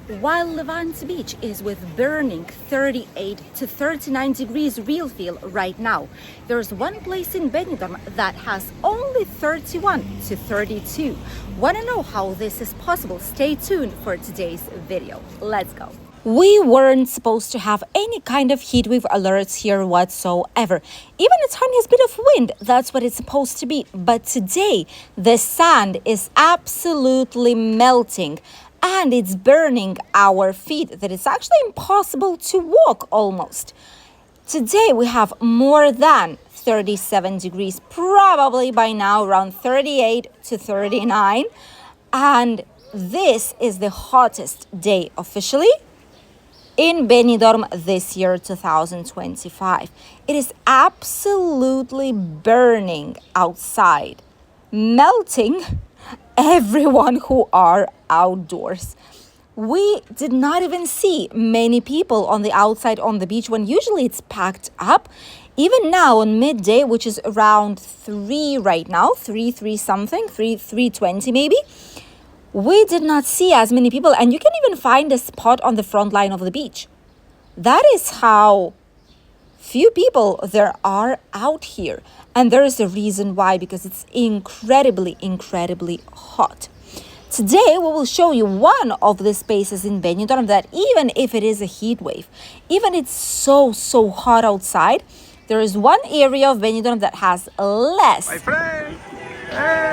While Levante Beach is with burning 38 to 39 degrees real feel right now, there's one place in Benidorm that has only 31 to 32. Want to know how this is possible? Stay tuned for today's video. Let's go. We weren't supposed to have any kind of heatwave alerts here whatsoever. Even a tiniest bit of wind, that's what it's supposed to be. But today, the sand is absolutely melting and it's burning our feet that it's actually impossible to walk almost. Today, we have more than 37 degrees, probably by now around 38 to 39. And this is the hottest day officially in Benidorm this year, 2025. It is absolutely burning outside, melting everyone who are outdoors. We did not even see many people on the outside on the beach when usually it's packed up. Even now on midday, which is around 3 right now, 3:20 maybe, we did not see as many people, and you can even find a spot on the front line of the beach. That is how few people there are out here. And there is a reason why, because it's incredibly hot. Today, we will show you one of the spaces in Benidorm that even if it is a heat wave, even it's so hot outside, there is one area of Benidorm that has less. My friend! Hey!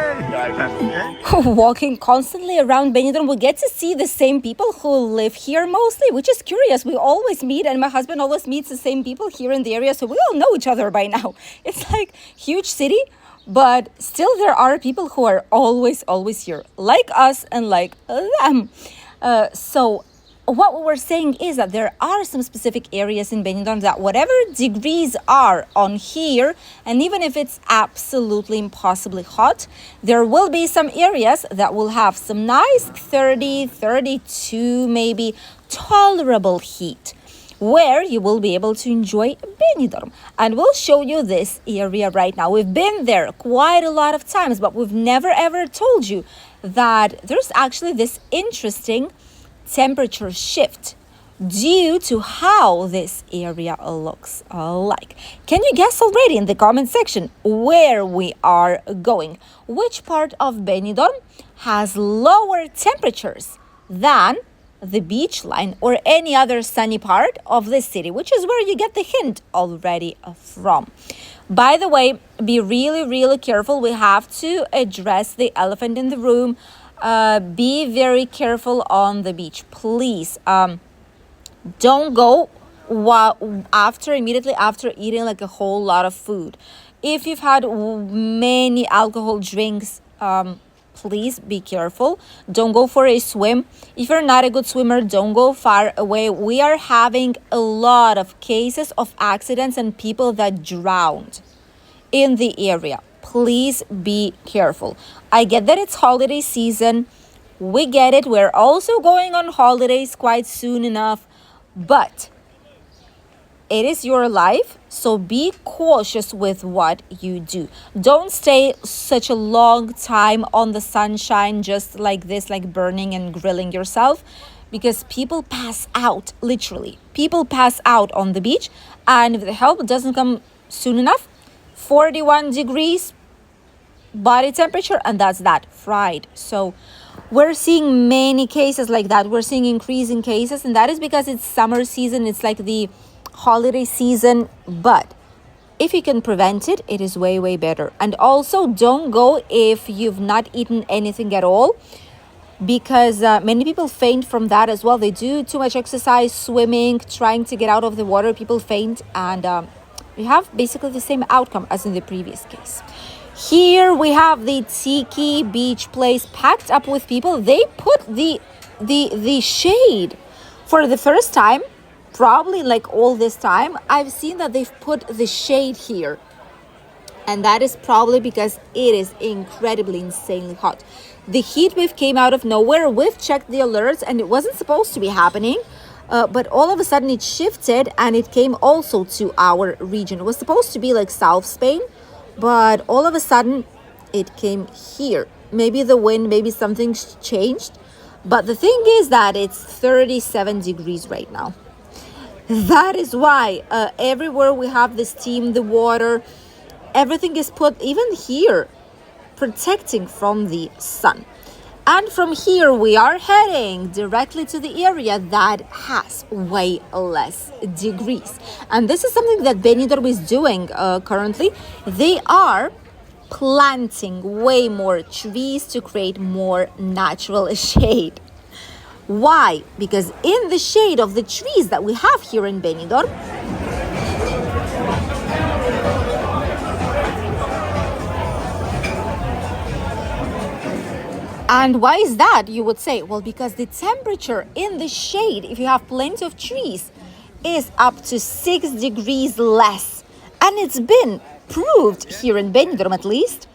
Walking constantly around Benidorm, we get to see the same people who live here mostly, which is curious. We always meet, and my husband always meets the same people here in the area, so we all know each other by now. It's like huge city, but still there are people who are always here, like us and like them. So what we were saying is that there are some specific areas in Benidorm that whatever degrees are on here, and even if it's absolutely impossibly hot, there will be some areas that will have some nice 30, 32, maybe tolerable heat, where you will be able to enjoy Benidorm. And we'll show you this area right now. We've been there quite a lot of times, but we've never ever told you that there's actually this interesting temperature shift due to how this area looks like. Can you guess already in the comment section where we are going? Which part of Benidorm has lower temperatures than the beach line or any other sunny part of the city, which is where you get the hint already from. By the way, be really careful. We have to address the elephant in the room. Be very careful on the beach, please. Don't go immediately after eating like a whole lot of food. If you've had many alcohol drinks, please be careful. Don't go for a swim. If you're not a good swimmer, don't go far away. We are having a lot of cases of accidents and people that drowned in the area. Please be careful. I get that it's holiday season. We get it. We're also going on holidays quite soon enough. But it is your life, so be cautious with what you do. Don't stay such a long time on the sunshine just like this, like burning and grilling yourself, because people pass out, literally. People pass out on the beach, and if the help doesn't come soon enough, 41 degrees body temperature, and that's that, fried. So we're seeing many cases like that. We're seeing increasing cases, and that is because it's summer season. It's like the holiday season, but if you can prevent it, it is way better. And also, don't go if you've not eaten anything at all, because many people faint from that as well. They do too much exercise, swimming, trying to get out of the water. People faint, and we have basically the same outcome as in the previous case. Here we have the Tiki Beach place packed up with people. They put the shade for the first time, probably like all this time. I've seen that they've put the shade here, and that is probably because it is incredibly, insanely hot. The heat wave came out of nowhere. We've checked the alerts, and it wasn't supposed to be happening. But all of a sudden it shifted, and it came also to our region. It was supposed to be like South Spain, but all of a sudden it came here. Maybe the wind, maybe something's changed. But the thing is that it's 37 degrees right now. That is why everywhere we have the steam, the water, everything is put, even here, protecting from the sun. And from here, we are heading directly to the area that has way less degrees. And this is something that Benidorm is doing currently. They are planting way more trees to create more natural shade. Why? Because in the shade of the trees that we have here in Benidorm, and why is that, you would say? Well, because the temperature in the shade, if you have plenty of trees, is up to 6 degrees less. And it's been proved here in Benidorm at least,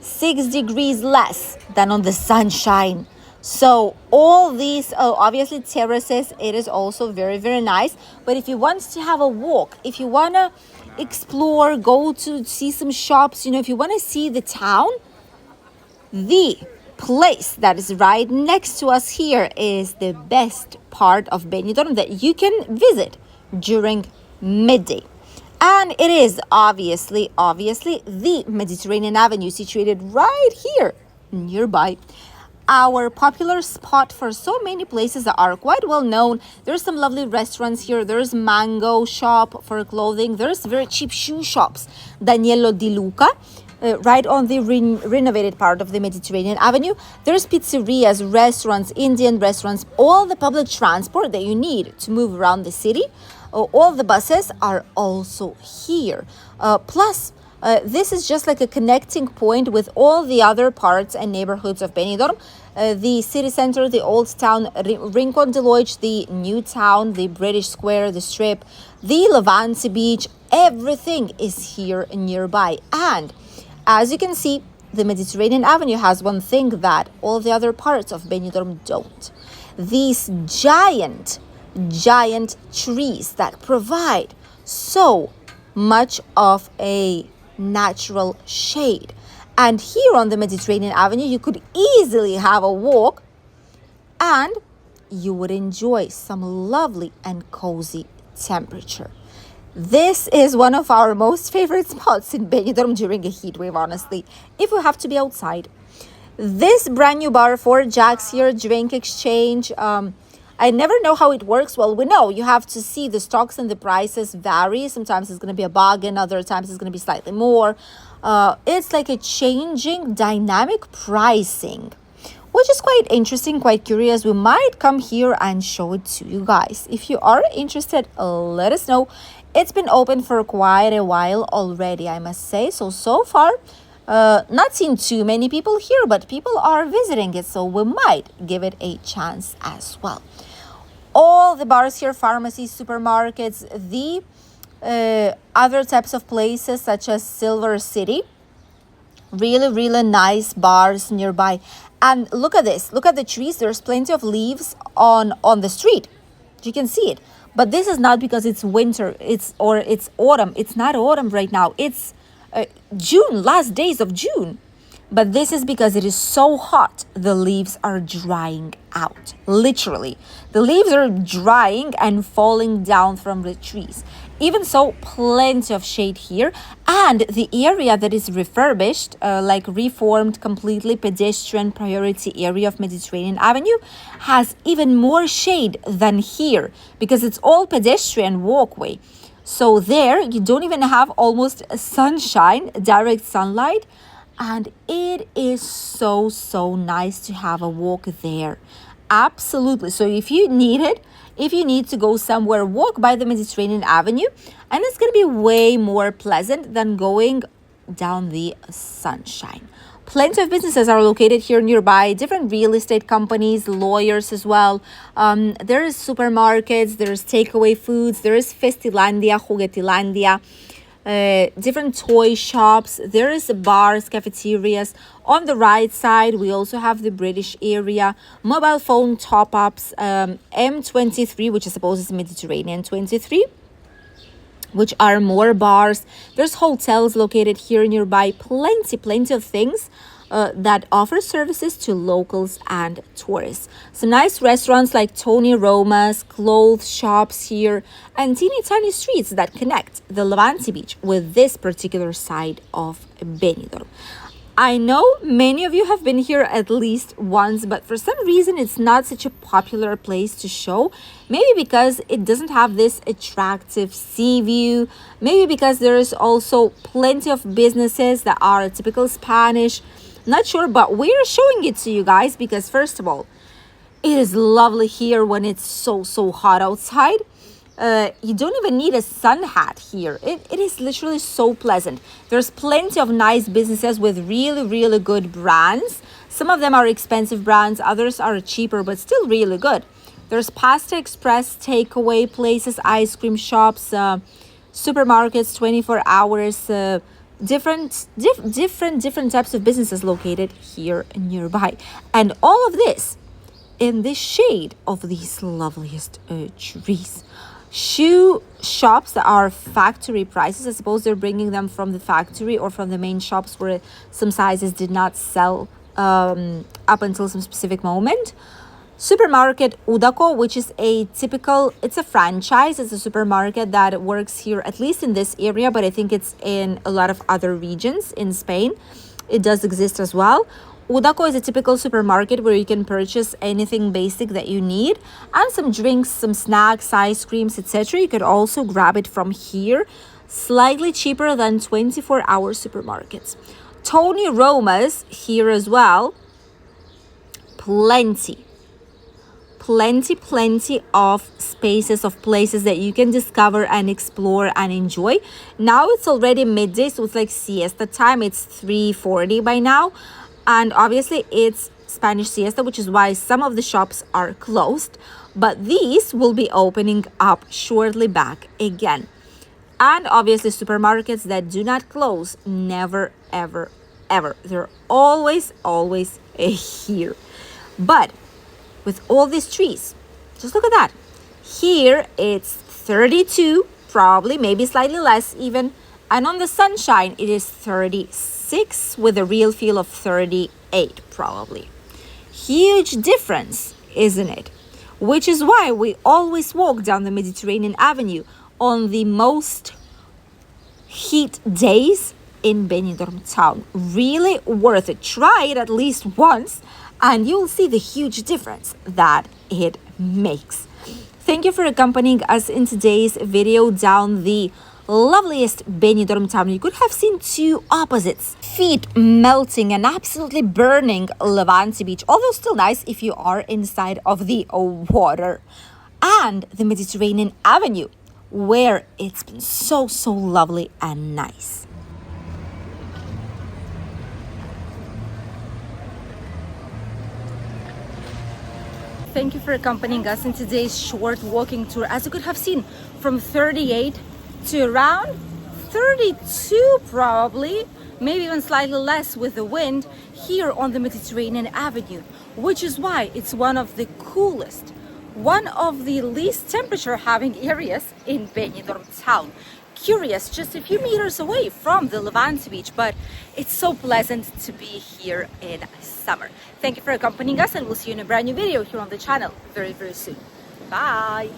6 degrees less than on the sunshine. So all these, obviously terraces, it is also very, very nice. But if you want to have a walk, if you want to explore, go to see some shops, if you want to see the town, the place that is right next to us here is the best part of Benidorm that you can visit during midday. And it is obviously the Mediterranean Avenue, situated right here nearby. Our popular spot for so many places that are quite well known. There's some lovely restaurants here. There's Mango shop for clothing. There's very cheap shoe shops, Daniello Di Luca, right on the renovated part of the Mediterranean Avenue. There's pizzerias, restaurants, Indian restaurants, all the public transport that you need to move around the city. All the buses are also here. Plus, this is just like a connecting point with all the other parts and neighborhoods of Benidorm. The city center, the old town, Rincon de Loix, the new town, the British Square, the Strip, the Levante beach, everything is here nearby. And as you can see, the Mediterranean Avenue has one thing that all the other parts of Benidorm don't. These giant trees that provide so much of a natural shade. And here on the Mediterranean Avenue, you could easily have a walk and you would enjoy some lovely and cozy temperature. This is one of our most favorite spots in Benidorm during a heat wave, honestly, if we have to be outside. This brand new bar for Jack's here, drink exchange. I never know how it works. Well, we know you have to see the stocks and the prices vary. Sometimes it's going to be a bargain, other times it's going to be slightly more. It's like a changing dynamic pricing, which is quite interesting, quite curious. We might come here and show it to you guys. If you are interested, let us know. It's been open for quite a while already, I must say. So far, not seen too many people here, but people are visiting it, so we might give it a chance as well. All the bars here, pharmacies, supermarkets, the other types of places such as Silver City, really nice bars nearby. And look at this, look at the trees. There's plenty of leaves on the street. You can see it. But this is not because it's winter, it's autumn. It's not autumn right now. It's June, last days of June. But this is because it is so hot, the leaves are drying out. Literally, the leaves are drying and falling down from the trees. Even so, plenty of shade here. And the area that is refurbished, like reformed, completely pedestrian priority area of Mediterranean Avenue, has even more shade than here because it's all pedestrian walkway. So there, you don't even have almost sunshine, direct sunlight. And it is so nice to have a walk there. Absolutely. So if you need it, if you need to go somewhere, walk by the Mediterranean Avenue, and it's going to be way more pleasant than going down the sunshine. Plenty of businesses are located here nearby, different real estate companies, lawyers as well. There is supermarkets, there's takeaway foods, there is Festilandia, Juguetilandia. Different toy shops, there is bars, cafeterias. On the right side, we also have the British area, mobile phone top-ups, M23, which I suppose is Mediterranean 23, which are more bars. There's hotels located here nearby, plenty of things. that offer services to locals and tourists. Some nice restaurants like Tony Roma's, clothes shops here, and teeny tiny streets that connect the Levante beach with this particular side of Benidorm. I know many of you have been here at least once, but for some reason it's not such a popular place to show. Maybe because it doesn't have this attractive sea view. Maybe because there is also plenty of businesses that are typical Spanish. Not sure, but we're showing it to you guys because first of all, it is lovely here when it's so hot outside. You don't even need a sun hat here. It is literally so pleasant. There's plenty of nice businesses with really good brands. Some of them are expensive brands, others are cheaper, but still really good. There's pasta express, takeaway places, ice cream shops, supermarkets, 24 hours, different types of businesses located here nearby. And all of this in the shade of these loveliest trees. Shoe shops that are factory prices. I suppose they're bringing them from the factory or from the main shops where some sizes did not sell up until some specific moment. Supermarket Udako, which is it's a franchise. It's a supermarket that works here, at least in this area, but I think it's in a lot of other regions in Spain. It does exist as well. Udako is a typical supermarket where you can purchase anything basic that you need and some drinks, some snacks, ice creams, etc. You could also grab it from here, slightly cheaper than 24-hour supermarkets. Tony Roma's here as well. Plenty of spaces, of places that you can discover and explore and enjoy. Now it's already midday, so it's like siesta time. It's 3:40 by now. And obviously it's Spanish siesta, which is why some of the shops are closed. But these will be opening up shortly back again. And obviously supermarkets that do not close, never, ever. They're always here. But with all these trees, just look at that. Here it's 32, probably, maybe slightly less even. And on the sunshine, it is 36 with a real feel of 38, probably. Huge difference, isn't it? Which is why we always walk down the Mediterranean Avenue on the most heat days in Benidorm town. Really worth it. Try it at least once and you'll see the huge difference that it makes. Thank you for accompanying us in today's video down the loveliest Benidorm town. You could have seen two opposites, feet melting and absolutely burning Levante beach, although still nice if you are inside of the water, and the Mediterranean Avenue where it's been so lovely and nice. Thank you for accompanying us in today's short walking tour. As you could have seen, from 38 to around 32 probably, maybe even slightly less with the wind here on the Mediterranean Avenue, which is why it's one of the coolest, one of the least temperature having areas in Benidorm town. Curious, just a few meters away from the Levante beach, but it's so pleasant to be here in summer. Thank you for accompanying us, and we'll see you in a brand new video here on the channel very soon. Bye!